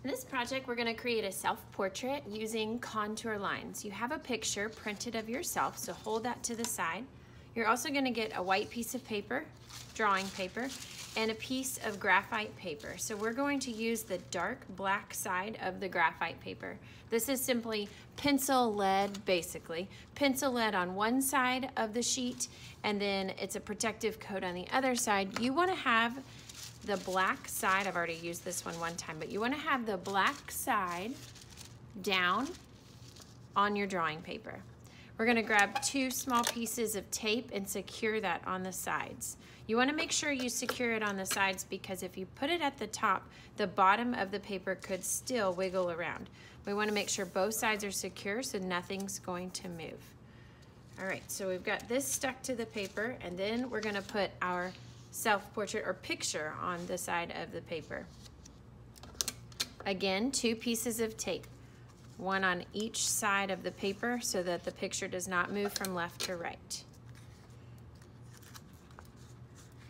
In this project, we're going to create a self-portrait using contour lines. You have a picture printed of yourself, so hold that to the side. You're also going to get a white piece of paper, drawing paper, and a piece of graphite paper. So we're going to use the dark black side of the graphite paper. This is simply pencil lead, basically. Pencil lead on one side of the sheet, and then it's a protective coat on the other side. You want to have the black side, I've already used this one time, but you want to have the black side down on your drawing paper. We're going to grab 2 small pieces of tape and secure that on the sides. You want to make sure you secure it on the sides because if you put it at the top, the bottom of the paper could still wiggle around. We want to make sure both sides are secure so nothing's going to move. All right, so we've got this stuck to the paper, and then we're going to put our self-portrait or picture on the side of the paper. Again, 2 pieces of tape, one on each side of the paper so that the picture does not move from left to right.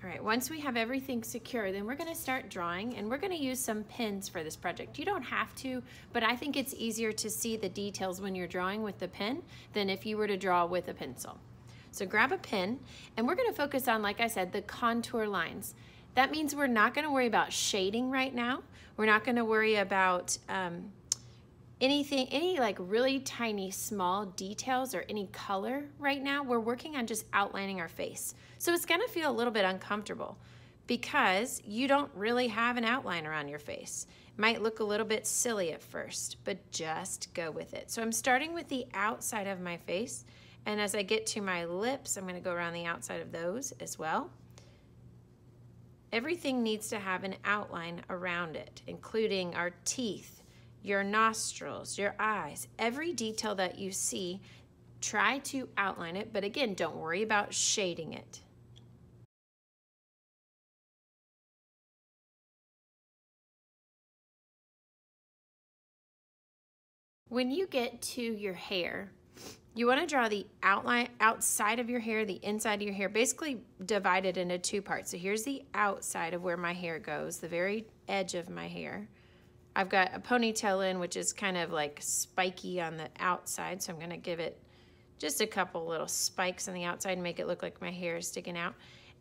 All right, once we have everything secure, then we're going to start drawing, and we're going to use some pens for this project. You don't have to, but I think it's easier to see the details when you're drawing with the pen than if you were to draw with a pencil. So grab a pen, and we're going to focus on, like I said, the contour lines. That means we're not going to worry about shading right now. We're not going to worry about any like really tiny small details or any color right now. We're working on just outlining our face. So it's going to feel a little bit uncomfortable because you don't really have an outline around your face. It might look a little bit silly at first, but just go with it. So I'm starting with the outside of my face. And as I get to my lips, I'm going to go around the outside of those as well. Everything needs to have an outline around it, including our teeth, your nostrils, your eyes. Every detail that you see, try to outline it, but again, don't worry about shading it. When you get to your hair, you want to draw the outline outside of your hair, the inside of your hair, basically divided into 2 parts. So here's the outside of where my hair goes, the very edge of my hair. I've got a ponytail in, which is kind of like spiky on the outside, so I'm going to give it just a couple little spikes on the outside and make it look like my hair is sticking out.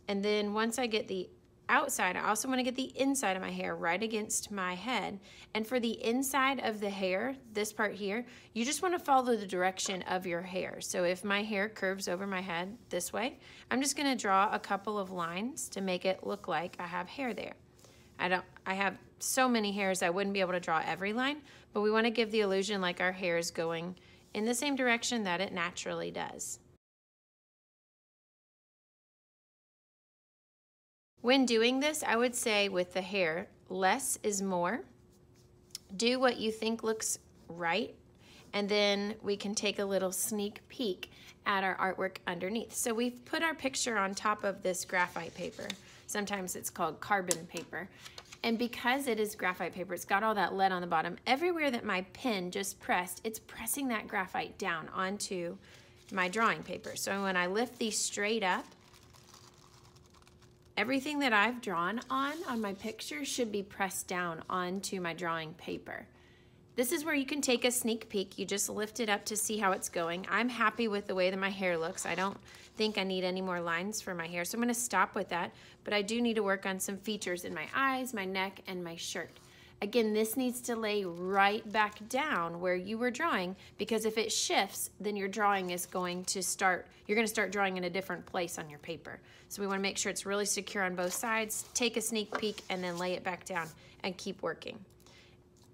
And then once I get the outside, I also want to get the inside of my hair right against my head. And for the inside of the hair, this part here, you just want to follow the direction of your hair. So if my hair curves over my head this way, I'm just going to draw a couple of lines to make it look like I have hair there. I have so many hairs I wouldn't be able to draw every line, but we want to give the illusion like our hair is going in the same direction that it naturally does. When doing this, I would say with the hair, less is more. Do what you think looks right, and then we can take a little sneak peek at our artwork underneath. So we've put our picture on top of this graphite paper. Sometimes it's called carbon paper. And because it is graphite paper, it's got all that lead on the bottom. Everywhere that my pen just pressed, it's pressing that graphite down onto my drawing paper. So when I lift these straight up, everything that I've drawn on my picture should be pressed down onto my drawing paper. This is where you can take a sneak peek. You just lift it up to see how it's going. I'm happy with the way that my hair looks. I don't think I need any more lines for my hair, so I'm going to stop with that. But I do need to work on some features in my eyes, my neck, and my shirt. Again, this needs to lay right back down where you were drawing, because if it shifts, then your drawing is going to start, you're going to start drawing in a different place on your paper. So we want to make sure it's really secure on both sides, take a sneak peek, and then lay it back down and keep working.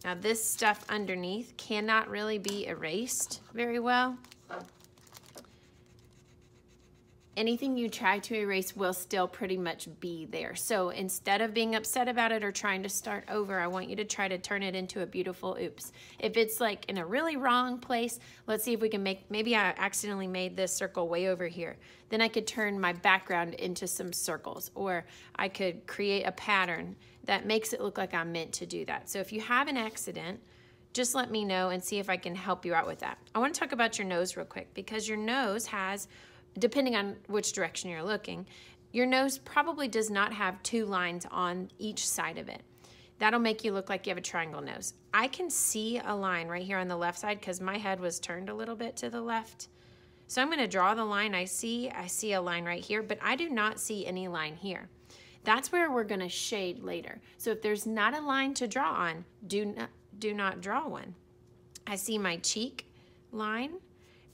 Now this stuff underneath cannot really be erased very well. Anything you try to erase will still pretty much be there. So instead of being upset about it or trying to start over, I want you to try to turn it into a beautiful oops. If it's like in a really wrong place, let's see if we can make, maybe I accidentally made this circle way over here. Then I could turn my background into some circles, or I could create a pattern that makes it look like I'm meant to do that. So if you have an accident, just let me know and see if I can help you out with that. I want to talk about your nose real quick, because your nose has, depending on which direction you're looking, your nose probably does not have 2 lines on each side of it. That'll make you look like you have a triangle nose. I can see a line right here on the left side because my head was turned a little bit to the left. So I'm going to draw the line I see a line right here, but I do not see any line here. That's where we're going to shade later. So if there's not a line to draw on, do not draw one. I see my cheek line.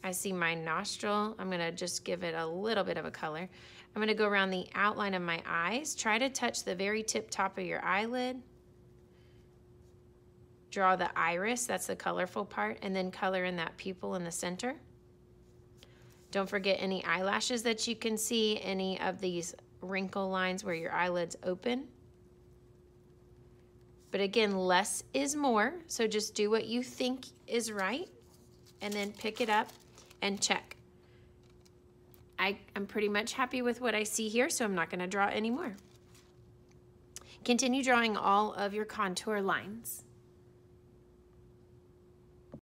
I see my nostril. I'm going to just give it a little bit of a color. I'm going to go around the outline of my eyes. Try to touch the very tip top of your eyelid. Draw the iris, that's the colorful part, and then color in that pupil in the center. Don't forget any eyelashes that you can see, any of these wrinkle lines where your eyelids open. But again, less is more, so just do what you think is right and then pick it up and check. I'm pretty much happy with what I see here, so I'm not going to draw anymore. Continue drawing all of your contour lines.